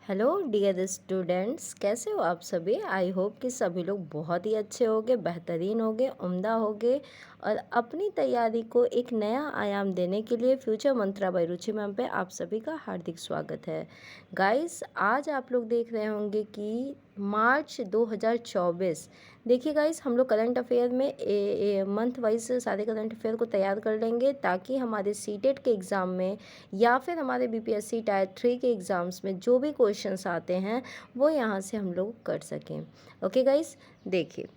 Hello dear students, कैसे हो आप सभी। आई होप कि सभी लोग बहुत ही अच्छे होंगे, बेहतरीन होंगे, उम्दा होंगे और अपनी तैयारी को एक नया आयाम देने के लिए फ्यूचर मंत्रा बाय रुचि मैम पे आप सभी का हार्दिक स्वागत है। गाइस, आज आप लोग देख रहे होंगे कि मार्च 2024। देखिए गाइस, हम लोग करंट अफेयर में मंथ वाइज सारे करंट अफेयर को तैयार कर लेंगे ताकि हमारे सीटेट के एग्ज़ाम में या फिर हमारे बीपीएससी टायर 3 के एग्ज़ाम्स में जो भी क्वेश्चंस आते हैं वो यहाँ से हम लोग कर सकें। ओके गाइस, देखिए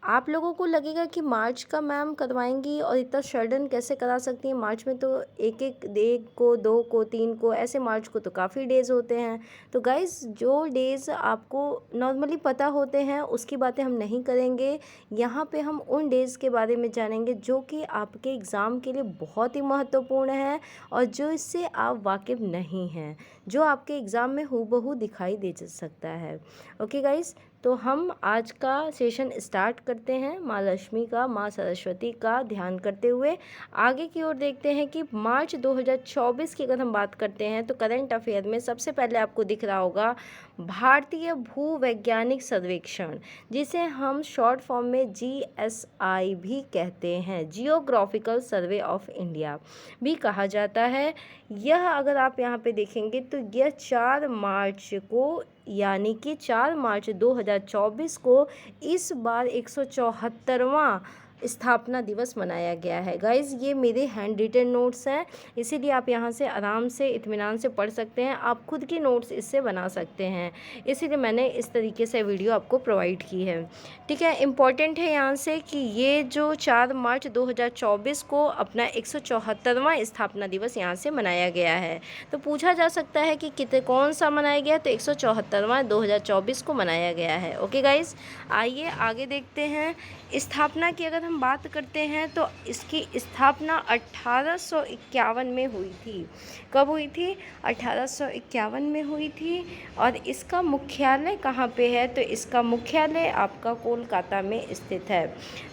आप लोगों को लगेगा कि मार्च का मैम करवाएंगी और इतना सडन कैसे करा सकती हैं। मार्च में तो एक को, दो को, तीन को, ऐसे मार्च को तो काफ़ी डेज़ होते हैं। तो गाइस, जो डेज़ आपको नॉर्मली पता होते हैं उसकी बातें हम नहीं करेंगे। यहाँ पे हम उन डेज़ के बारे में जानेंगे जो कि आपके एग्ज़ाम के लिए बहुत ही महत्वपूर्ण है और जो इससे आप वाकिफ़ नहीं हैं, जो आपके एग्ज़ाम में हूबहू दिखाई दे सकता है। ओके गाइस, तो हम आज का सेशन स्टार्ट करते हैं माँ लक्ष्मी का, माँ सरस्वती का ध्यान करते हुए। आगे की ओर देखते हैं कि मार्च 2024 की अगर हम बात करते हैं तो करंट अफेयर में सबसे पहले आपको दिख रहा होगा भारतीय भूवैज्ञानिक सर्वेक्षण, जिसे हम शॉर्ट फॉर्म में GSI भी कहते हैं, जियोग्राफिकल सर्वे ऑफ इंडिया भी कहा जाता है। यह अगर आप यहाँ पे देखेंगे तो यह 4 मार्च को, यानी कि 4 मार्च 2024 को इस बार 174वां स्थापना दिवस मनाया गया है। गाइज़, ये मेरे हैंड रिटन नोट्स हैं, इसीलिए आप यहाँ से आराम से इत्मीनान से पढ़ सकते हैं। आप खुद की नोट्स इससे बना सकते हैं, इसीलिए मैंने इस तरीके से वीडियो आपको प्रोवाइड की है। ठीक है, इम्पॉर्टेंट है यहाँ से कि ये जो 4 मार्च 2024 को अपना 174वां स्थापना दिवस यहाँ से मनाया गया है। तो पूछा जा सकता है कि कितने कौन सा मनाया गया, तो 174वां 2024 को मनाया गया है। ओके गाइस, आइए आगे देखते हैं। स्थापना की अगर हम बात करते हैं तो इसकी स्थापना 1851 में हुई थी। कब हुई थी? 1851 में हुई थी। और इसका मुख्यालय कहाँ पे है? तो इसका मुख्यालय आपका कोलकाता में स्थित है।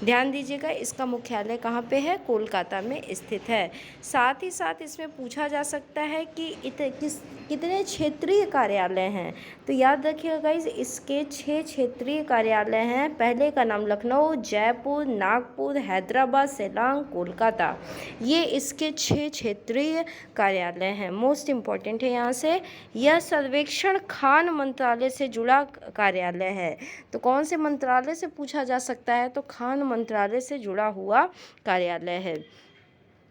ध्यान दीजिएगा, इसका मुख्यालय कहाँ पे है? कोलकाता में स्थित है। साथ ही साथ इसमें पूछा जा सकता है कि कितने क्षेत्रीय कार्यालय हैं, तो याद रखिएगा गाइज, इसके 6 क्षेत्रीय कार्यालय हैं। पहले का नाम लखनऊ, जयपुर, नागपुर, हैदराबाद, शिलांग, कोलकाता, ये इसके 6 क्षेत्रीय कार्यालय हैं। मोस्ट इम्पॉर्टेंट है यहाँ से, यह सर्वेक्षण खान मंत्रालय से जुड़ा कार्यालय है। तो कौन से मंत्रालय से पूछा जा सकता है? तो खान मंत्रालय से जुड़ा हुआ कार्यालय है।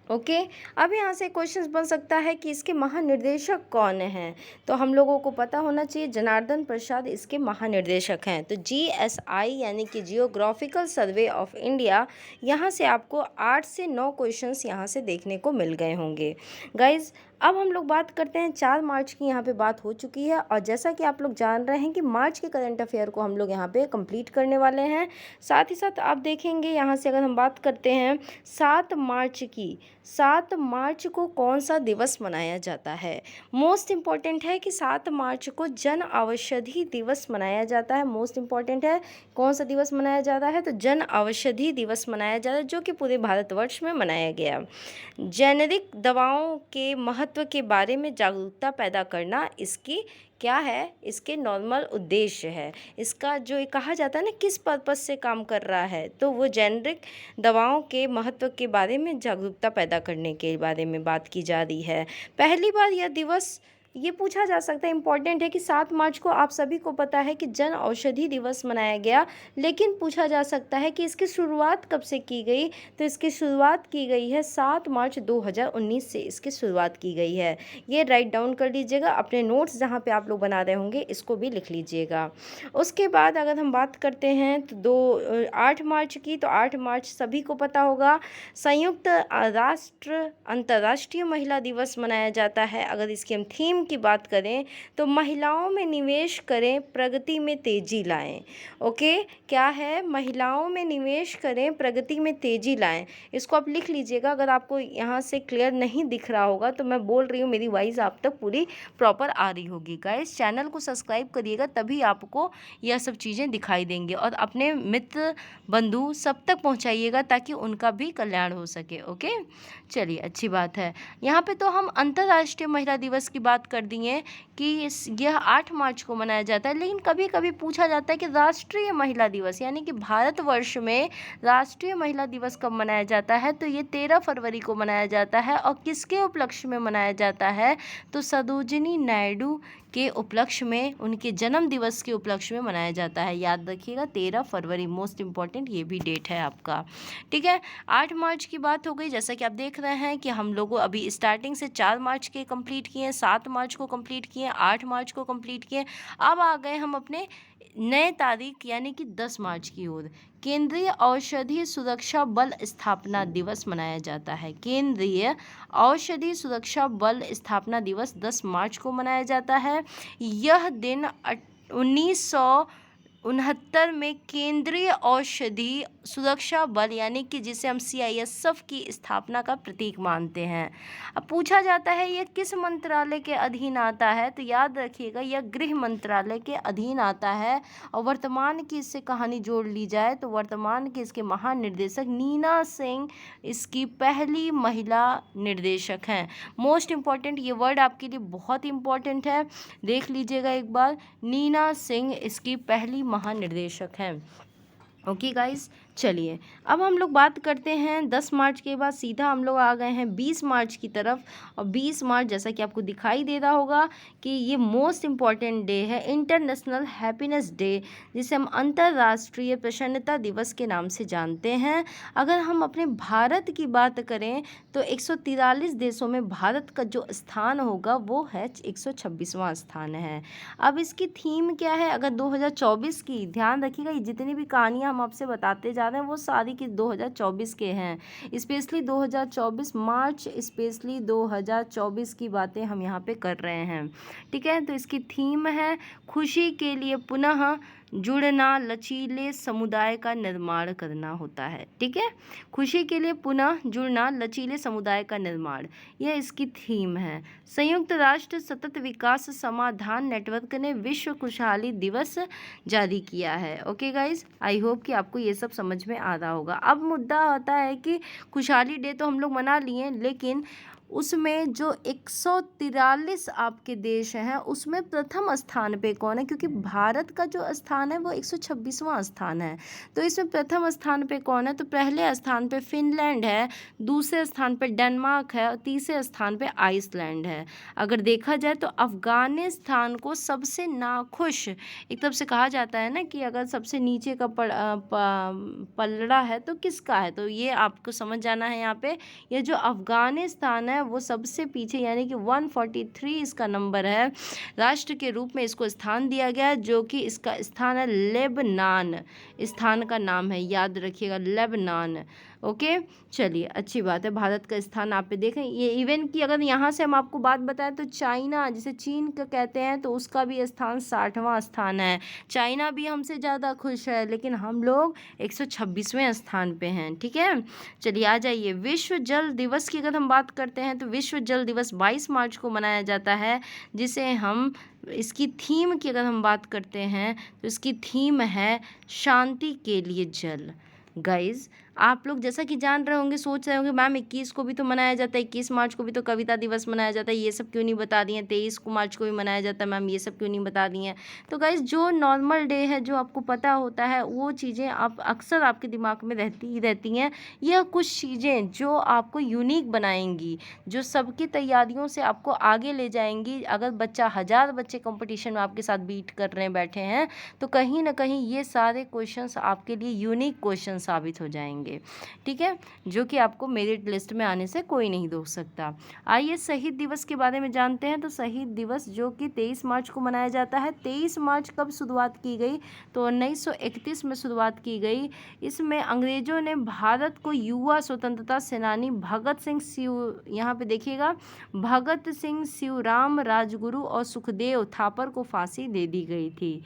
ओके, अब यहाँ से क्वेश्चंस बन सकता है कि इसके महानिर्देशक कौन हैं, तो हम लोगों को पता होना चाहिए जनार्दन प्रसाद इसके महानिर्देशक हैं। तो GSI यानी कि जियोग्राफिकल सर्वे ऑफ इंडिया, यहाँ से आपको 8 से 9 क्वेश्चंस यहाँ से देखने को मिल गए होंगे। गाइज, अब हम लोग बात करते हैं 4 मार्च की, यहाँ पे बात हो चुकी है और जैसा कि आप लोग जान रहे हैं कि मार्च के करंट अफेयर को हम लोग यहाँ पे कंप्लीट करने वाले हैं। साथ ही साथ आप देखेंगे यहाँ से अगर हम बात करते हैं 7 मार्च की, 7 मार्च को कौन सा दिवस मनाया जाता है? मोस्ट इम्पॉर्टेंट है कि 7 मार्च को जन औषधि दिवस मनाया जाता है। मोस्ट इम्पॉर्टेंट है, कौन सा दिवस मनाया जाता है? तो जन औषधि दिवस मनाया जाता है, जो कि पूरे भारतवर्ष में मनाया गया। जेनेरिक दवाओं के महत्व के बारे में जागरूकता पैदा करना इसकी क्या है? इसके नॉर्मल उद्देश्य है। इसका जो कहा जाता है ना, किस पर्पज़ से काम कर रहा है, तो वो जेनेरिक दवाओं के महत्व के बारे में जागरूकता पैदा करने के बारे में बात की जा रही है। पहली बार यह दिवस ये पूछा जा सकता है, इम्पॉर्टेंट है कि 7 मार्च को आप सभी को पता है कि जन औषधि दिवस मनाया गया, लेकिन पूछा जा सकता है कि इसकी शुरुआत कब से की गई, तो इसकी शुरुआत की गई है 7 मार्च 2019 से इसकी शुरुआत की गई है। ये राइट डाउन कर लीजिएगा, अपने नोट्स जहाँ पे आप लोग बना रहे होंगे इसको भी लिख लीजिएगा। उसके बाद अगर हम बात करते हैं तो 8 मार्च की, तो 8 मार्च सभी को पता होगा संयुक्त राष्ट्र अंतर्राष्ट्रीय महिला दिवस मनाया जाता है। अगर इसकी हम थीम की बात करें तो महिलाओं में निवेश करें, प्रगति में तेजी लाएं। ओके, क्या है? महिलाओं में निवेश करें, प्रगति में तेजी लाएं। इसको आप लिख लीजिएगा। अगर आपको यहाँ से क्लियर नहीं दिख रहा होगा तो मैं बोल रही हूँ, मेरी वॉइस आप तक पूरी प्रॉपर आ रही होगी। गाइस, चैनल को सब्सक्राइब करिएगा, तभी आपको यह सब चीज़ें दिखाई देंगी और अपने मित्र बंधु सब तक पहुँचाइएगा ताकि उनका भी कल्याण हो सके। ओके, चलिए, अच्छी बात है। यहाँ पे तो हम अंतर्राष्ट्रीय महिला दिवस की बात कर दिए कि यह 8 मार्च को मनाया जाता है, लेकिन कभी कभी पूछा जाता है कि राष्ट्रीय महिला दिवस यानी कि भारतवर्ष में राष्ट्रीय महिला दिवस कब मनाया जाता है। तो ये 13 फरवरी को मनाया जाता है और किसके उपलक्ष्य में मनाया जाता है, तो सरोजिनी नायडू के उपलक्ष्य में, उनके जन्म दिवस के उपलक्ष्य में मनाया जाता है। याद रखिएगा 13 फरवरी, मोस्ट इम्पॉर्टेंट ये भी डेट है आपका। ठीक है, 8 मार्च की बात हो गई। जैसा कि आप देख रहे हैं कि हम लोगों अभी स्टार्टिंग से 4 मार्च के कंप्लीट किए, 7 मार्च को कंप्लीट किए, 8 मार्च को कंप्लीट किए। अब आ गए हम अपने नए तारीख यानी कि 10 मार्च की ओर। केंद्रीय औषधि सुरक्षा बल स्थापना दिवस मनाया जाता है। केंद्रीय औषधि सुरक्षा बल स्थापना दिवस 10 मार्च को मनाया जाता है। यह दिन 1969 में केंद्रीय औषधि सुरक्षा बल यानी कि जिसे हम CISF की स्थापना का प्रतीक मानते हैं। अब पूछा जाता है यह किस मंत्रालय के अधीन आता है, तो याद रखिएगा यह गृह मंत्रालय के अधीन आता है। और वर्तमान की इससे कहानी जोड़ ली जाए तो वर्तमान के इसके महानिर्देशक नीना सिंह इसकी पहली महिला निर्देशक हैं। मोस्ट इम्पॉर्टेंट ये वर्ड आपके लिए बहुत इंपॉर्टेंट है, देख लीजिएगा एक बार। नीना सिंह इसकी पहली महानिर्देशक हैं। ओके गाइस, चलिए अब हम लोग बात करते हैं 10 मार्च के बाद सीधा हम लोग आ गए हैं 20 मार्च की तरफ। और 20 मार्च जैसा कि आपको दिखाई दे रहा होगा कि ये मोस्ट इम्पॉर्टेंट डे है, इंटरनेशनल हैप्पीनेस डे, जिसे हम अंतर्राष्ट्रीय प्रसन्नता दिवस के नाम से जानते हैं। अगर हम अपने भारत की बात करें तो 143 देशों में भारत का जो स्थान होगा वो है 126वां स्थान है। अब इसकी थीम क्या है, अगर 2024 की, ध्यान रखिएगा ये जितनी भी कहानियाँ हम आपसे बताते जा रहे हैं वो सारी की 2024 के हैं, स्पेशली 2024 मार्च, स्पेशली 2024 की बातें हम यहाँ पे कर रहे हैं। ठीक है, तो इसकी थीम है खुशी के लिए पुनः जुड़ना, लचीले समुदाय का निर्माण करना होता है। ठीक है, खुशी के लिए पुनः जुड़ना, लचीले समुदाय का निर्माण, यह इसकी थीम है। संयुक्त राष्ट्र सतत विकास समाधान नेटवर्क ने विश्व खुशहाली दिवस जारी किया है। ओके गाइज, आई होप कि आपको ये सब समझ में आ रहा होगा। अब मुद्दा आता है कि खुशहाली डे तो हम लोग मना लिए, लेकिन उसमें जो 143 आपके देश हैं उसमें प्रथम स्थान पे कौन है, क्योंकि भारत का जो स्थान है वो 126वां स्थान है। तो इसमें प्रथम स्थान पे कौन है, तो पहले स्थान पे फिनलैंड है, दूसरे स्थान पे डेनमार्क है और तीसरे स्थान पे आइसलैंड है। अगर देखा जाए तो अफगानिस्तान को सबसे नाखुश एक तरफ से कहा जाता है ना कि अगर सबसे नीचे का पलड़ा है तो किसका है, तो ये आपको समझ जाना है यहाँ पे। ये जो अफगानिस्तान है वो सबसे पीछे यानी कि 143 इसका नंबर है। राष्ट्र के रूप में इसको स्थान दिया गया जो कि इसका स्थान है लेबनान, स्थान का नाम है, याद रखिएगा लेबनान। ओके, चलिए अच्छी बात है। भारत का स्थान आप पे देखें, ये इवन की अगर यहाँ से हम आपको बात बताएं तो चाइना, जिसे चीन का कहते हैं, तो उसका भी स्थान 60वां स्थान है। चाइना भी हमसे ज़्यादा खुश है, लेकिन हम लोग 126वें स्थान पे हैं। ठीक है, चलिए आ जाइए। विश्व जल दिवस की अगर हम बात करते हैं तो विश्व जल दिवस 22 मार्च को मनाया जाता है, जिसे हम इसकी थीम की अगर हम बात करते हैं तो इसकी थीम है शांति के लिए जल। गाइज, आप लोग जैसा कि जान रहे होंगे, सोच रहे होंगे मैम 21 को भी तो मनाया जाता है, 21 मार्च को भी तो कविता दिवस मनाया जाता है, ये सब क्यों नहीं बता दिए। 23 को मार्च को भी मनाया जाता है मैम, ये सब क्यों नहीं बता दिए। तो गाइज, जो नॉर्मल डे है, जो आपको पता होता है, वो चीज़ें आप अक्सर आपके दिमाग में रहती हैं। यह कुछ चीज़ें जो आपको यूनिक बनाएंगी, जो सबकी तैयारियों से आपको आगे ले जाएंगी। अगर बच्चा 1000 बच्चे कंपटीशन में आपके साथ बीट कर रहे हैं, बैठे हैं, तो कहीं ना कहीं ये सारे क्वेश्चंस आपके लिए यूनिक क्वेश्चन साबित हो जाएंगे। ठीक है, जो कि आपको मेरिट लिस्ट में आने से कोई नहीं रोक सकता। आइए शहीद दिवस के बारे में जानते हैं। तो शहीद दिवस जो कि 23 मार्च को मनाया जाता है। 23 मार्च कब शुरुआत की गई, तो 1931 में शुरुआत की गई। इसमें अंग्रेजों ने भारत को युवा स्वतंत्रता सेनानी भगत सिंह शिव, यहाँ पे देखिएगा, भगत सिंह, शिवराम राजगुरु और सुखदेव थापर को फांसी दे दी गई थी।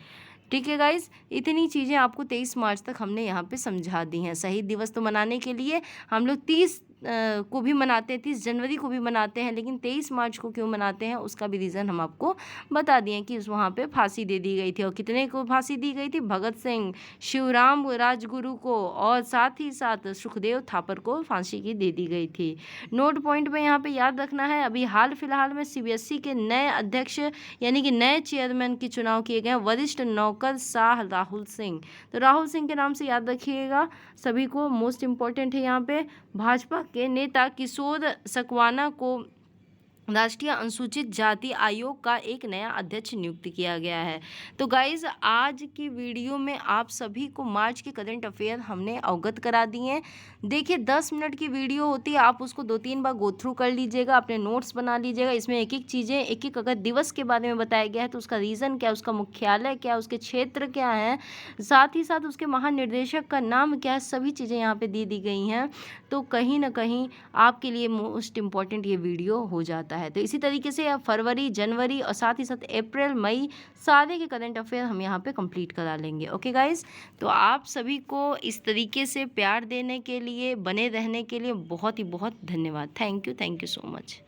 ठीक है गाइस, इतनी चीज़ें आपको 23 मार्च तक हमने यहाँ पे समझा दी हैं। शहीद दिवस तो मनाने के लिए हम लोग 30 को भी मनाते हैं, 30 जनवरी को भी मनाते हैं, लेकिन 23 मार्च को क्यों मनाते हैं उसका भी रीज़न हम आपको बता दिए कि वहाँ पे फांसी दे दी गई थी। और कितने को फांसी दी गई थी? भगत सिंह, शिवराम राजगुरु को और साथ ही साथ सुखदेव थापर को फांसी की दे दी गई थी। नोट पॉइंट में यहाँ पे याद रखना है, अभी हाल फिलहाल में सीबीएसई के नए अध्यक्ष यानी कि नए चेयरमैन के चुनाव किए गए वरिष्ठ नौकरशाह राहुल सिंह। तो राहुल सिंह के नाम से याद रखिएगा सभी को, मोस्ट इम्पॉर्टेंट है यहाँ पे। भाजपा के नेता किशोर सकवाना को राष्ट्रीय अनुसूचित जाति आयोग का एक नया अध्यक्ष नियुक्त किया गया है। तो गाइज आज की वीडियो में आप सभी को मार्च के करंट अफेयर हमने अवगत करा दिए हैं। देखिए 10 मिनट की वीडियो होती है, आप उसको 2-3 बार गो थ्रू कर लीजिएगा, अपने नोट्स बना लीजिएगा। इसमें एक एक चीज़ें, एक एक अगर दिवस के बारे में बताया गया है तो उसका रीज़न क्या है, उसका मुख्यालय क्या है, उसके क्षेत्र क्या है, साथ ही साथ उसके महानिर्देशक का नाम क्या है, सभी चीज़ें यहाँ पे दी गई हैं। तो कहीं ना कहीं आपके लिए मोस्ट इम्पॉर्टेंट ये वीडियो हो जाता है। तो इसी तरीके से अब फरवरी, जनवरी और साथ ही साथ अप्रैल, मई सारे के करंट अफेयर हम यहाँ पे कंप्लीट करा लेंगे। ओके गाइस, तो आप सभी को इस तरीके से प्यार देने के लिए, बने रहने के लिए बहुत ही बहुत धन्यवाद। Thank you so much.